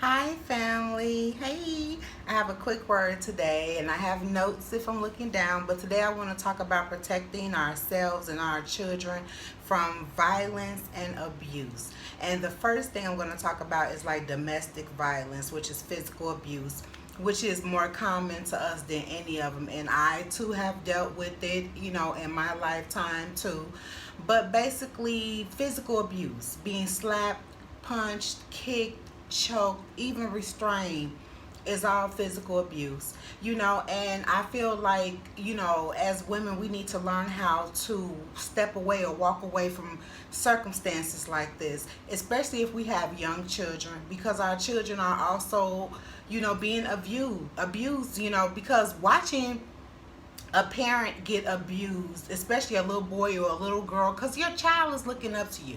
Hi, family. Hey, I have a quick word today, and I have notes if I'm looking down. But today I want to talk about protecting ourselves and our children from violence and abuse. And the first thing I'm going to talk about is like domestic violence, which is physical abuse, which is more common to us than any of them. And I too have dealt with it, in my lifetime too. But basically, physical abuse, being slapped, punched, kicked, choked, even restrained is all physical abuse, and I feel like, as women, we need to learn how to step away or walk away from circumstances like this, especially if we have young children, because our children are also, being abused, because watching a parent get abused, especially a little boy or a little girl, because your child is looking up to you.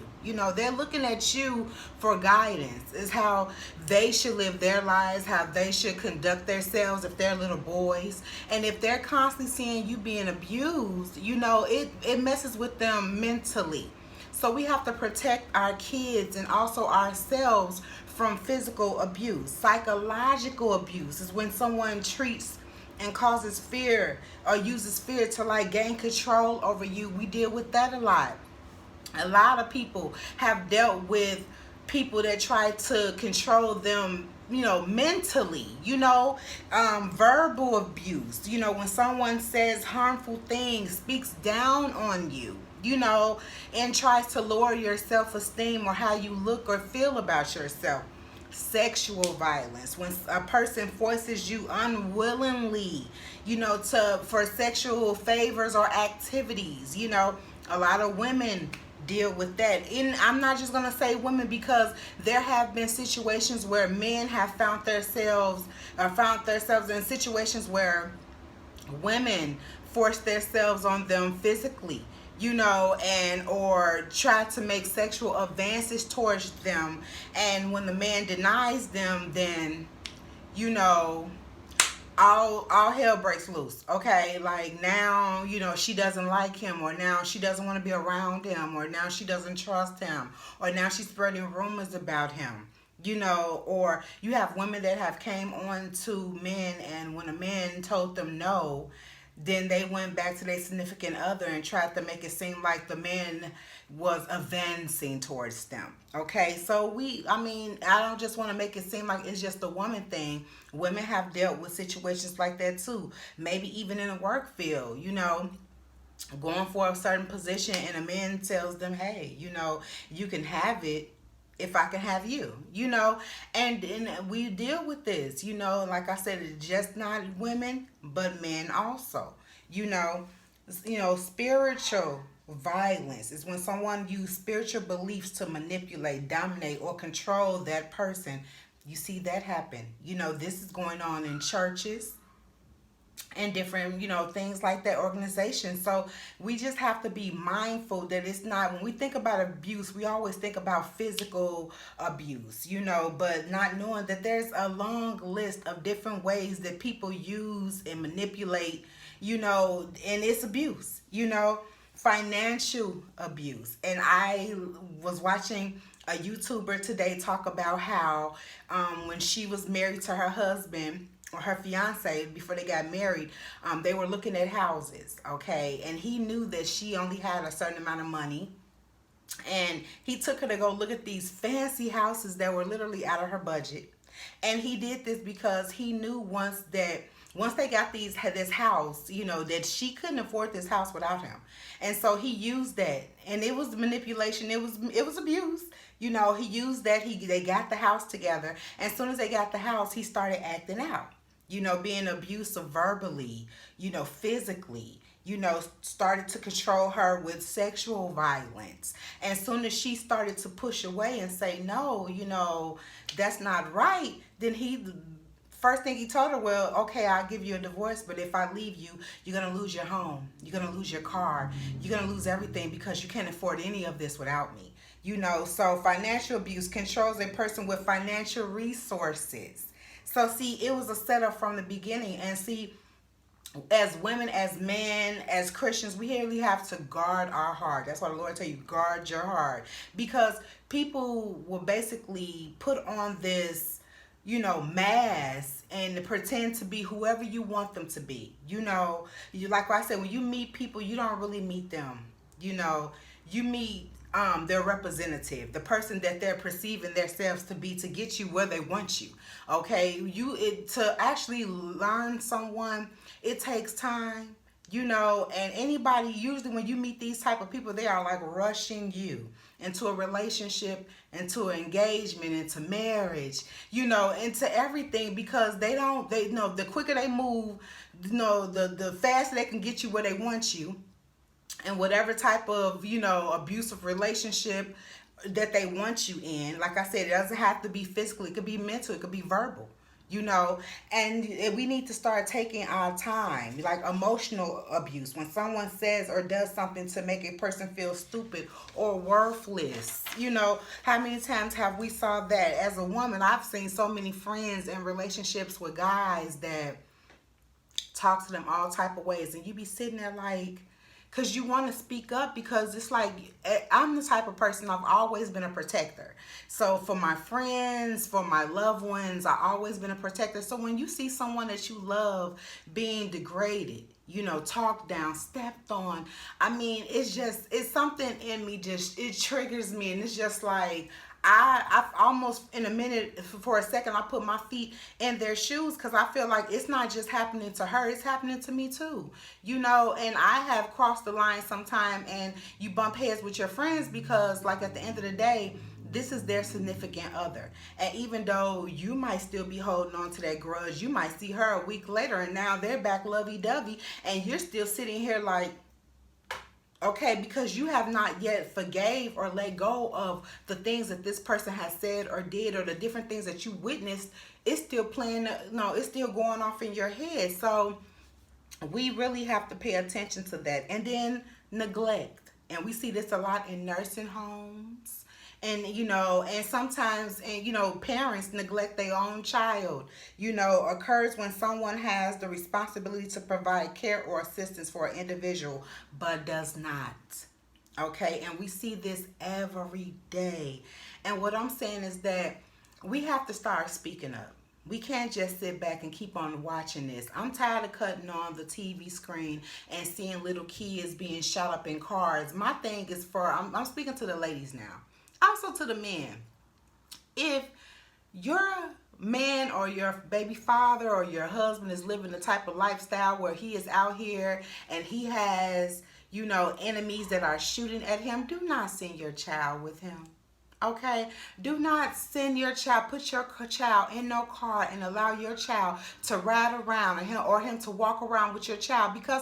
They're looking at you for guidance, is how they should live their lives, how they should conduct themselves if they're little boys. And if they're constantly seeing you being abused, it messes with them mentally. So we have to protect our kids and also ourselves from physical abuse. Psychological abuse is when someone treats and causes fear or uses fear to like gain control over you. We deal with that a lot. A lot of people have dealt with people that try to control them, mentally, verbal abuse, when someone says harmful things, speaks down on you, and tries to lower your self-esteem or how you look or feel about yourself. Sexual violence, when a person forces you unwillingly, to for sexual favors or activities. A lot of women deal with that. And I'm not just gonna say women, because there have been situations where men have found themselves in situations where women force themselves on them physically, and or try to make sexual advances towards them. And when the man denies them, then, you know, all hell breaks loose. Okay, like now, she doesn't like him, or now she doesn't want to be around him, or now she doesn't trust him, or now she's spreading rumors about him. Or you have women that have came on to men, and when a man told them no, then they went back to their significant other and tried to make it seem like the man was advancing towards them. Okay, so I don't just want to make it seem like it's just a woman thing. Women have dealt with situations like that too. Maybe even in the work field, going for a certain position, and a man tells them, hey, you can have it if I can have you, and we deal with this, like I said, it's just not women, but men also, you know, spiritual violence is when someone use spiritual beliefs to manipulate, dominate, or control that person. You see that happen. This is going on in churches and different, things like that, organizations. So we just have to be mindful that it's not, when we think about abuse, we always think about physical abuse, but not knowing that there's a long list of different ways that people use and manipulate, and it's abuse, financial abuse. And I was watching a YouTuber today talk about how, when she was married to her husband or her fiance, before they got married, they were looking at houses, okay, and he knew that she only had a certain amount of money, and he took her to go look at these fancy houses that were literally out of her budget. And he did this because he knew once they got this house, that she couldn't afford this house without him. And so he used that, and it was manipulation. It was abuse. He used that. They got the house together. And as soon as they got the house, he started acting out. Being abusive verbally, physically, started to control her with sexual violence. And as soon as she started to push away and say, no, that's not right, then first thing he told her, well, okay, I'll give you a divorce, but if I leave you, you're going to lose your home. You're going to lose your car. You're going to lose everything because you can't afford any of this without me. So financial abuse controls a person with financial resources. So see, it was a setup from the beginning. And see, as women, as men, as Christians, we really have to guard our heart. That's why the Lord tell you, guard your heart. Because people will basically put on this mask and pretend to be whoever you want them to be. You like I said, when you meet people, you don't really meet them. You know, you meet their representative, the person that they're perceiving themselves to be to get you where they want you. Okay, to actually learn someone, it takes time. And anybody, usually when you meet these type of people, they are like rushing you into a relationship, into an engagement, into marriage, into everything, because they know the quicker they move, the faster they can get you where they want you, and whatever type of abusive relationship that they want you in. Like I said, it doesn't have to be physical, it could be mental, it could be verbal. And we need to start taking our time. Like emotional abuse, when someone says or does something to make a person feel stupid or worthless. How many times have we saw that? As a woman, I've seen so many friends in relationships with guys that talk to them all type of ways, and you be sitting there like, because you want to speak up, because it's like, I'm the type of person, I've always been a protector. So for my friends, for my loved ones, I've always been a protector. So when you see someone that you love being degraded, talked down, stepped on, I mean, it's something in me, it triggers me, and it's just like, I almost, in a minute, for a second, I put my feet in their shoes, because I feel like it's not just happening to her, it's happening to me too. And I have crossed the line sometime, and you bump heads with your friends, because like at the end of the day, this is their significant other. And even though you might still be holding on to that grudge, you might see her a week later and now they're back lovey-dovey, and you're still sitting here like, okay, because you have not yet forgave or let go of the things that this person has said or did, or the different things that you witnessed. It's still playing, no, it's still going off in your head. So we really have to pay attention to that. And then neglect. And we see this a lot in nursing homes. And sometimes, parents neglect their own child. Occurs when someone has the responsibility to provide care or assistance for an individual, but does not. Okay, and we see this every day. And what I'm saying is that we have to start speaking up. We can't just sit back and keep on watching this. I'm tired of cutting on the TV screen and seeing little kids being shot up in cars. My thing is I'm speaking to the ladies now. Also to the men. If your man or your baby father or your husband is living the type of lifestyle where he is out here and he has, enemies that are shooting at him, do not send your child with him. Okay, do not send your child, put your child in no car and allow your child to ride around, or him to walk around with your child, because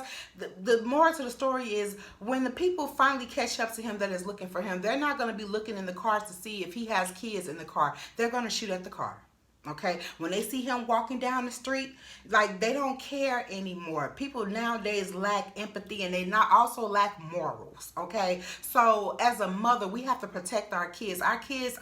the moral to the story is, when the people finally catch up to him that is looking for him, they're not going to be looking in the cars to see if he has kids in the car. They're going to shoot at the car. Okay, when they see him walking down the street, like, they don't care anymore. People nowadays lack empathy, and they not also lack morals. Okay, so as a mother, we have to protect our kids. Our kids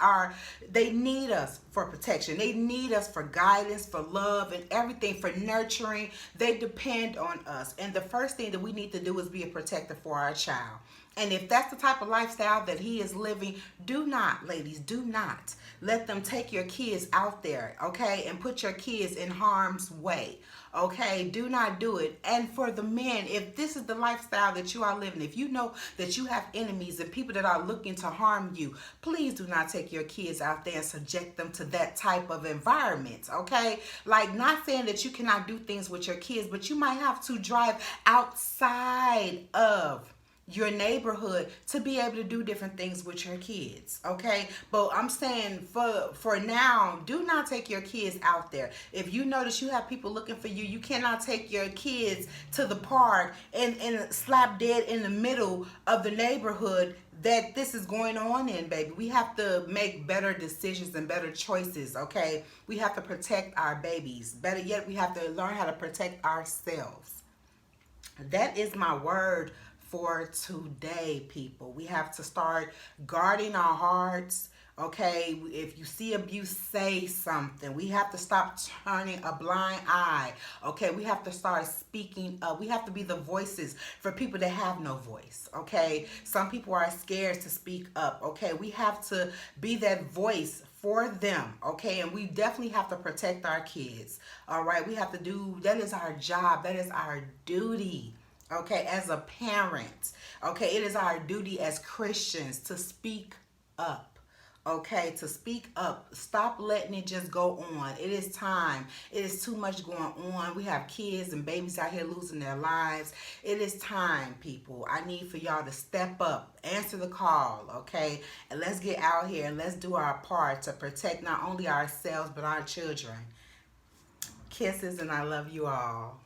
they need us for protection. They need us for guidance, for love, and everything, for nurturing. They depend on us, and the first thing that we need to do is be a protector for our child. And if that's the type of lifestyle that he is living, do not, ladies, do not let them take your kids out there, okay, and put your kids in harm's way, okay? Do not do it. And for the men, if this is the lifestyle that you are living, if you know that you have enemies and people that are looking to harm you, please do not take your kids out there and subject them to that type of environment, okay? Like, not saying that you cannot do things with your kids, but you might have to drive outside of your neighborhood to be able to do different things with your kids, okay? But I'm saying, for now, do not take your kids out there. If you notice you have people looking for you, you cannot take your kids to the park and slap dead in the middle of the neighborhood that this is going on in, baby. We have to make better decisions and better choices, okay? We have to protect our babies. Better yet, we have to learn how to protect ourselves. That is my word for today, people. We have to start guarding our hearts, okay? If you see abuse, say something. We have to stop turning a blind eye, okay? We have to start speaking up. We have to be the voices for people that have no voice, okay? Some people are scared to speak up, okay? We have to be that voice for them, okay? And we definitely have to protect our kids, all right? We have to do, that is our job, that is our duty, okay, as a parent, okay? It is our duty as Christians to speak up. Okay, to speak up. Stop letting it just go on. It is time. It is too much going on. We have kids and babies out here losing their lives. It is time, people. I need for y'all to step up, answer the call, okay? And let's get out here and let's do our part to protect not only ourselves but our children. Kisses, and I love you all.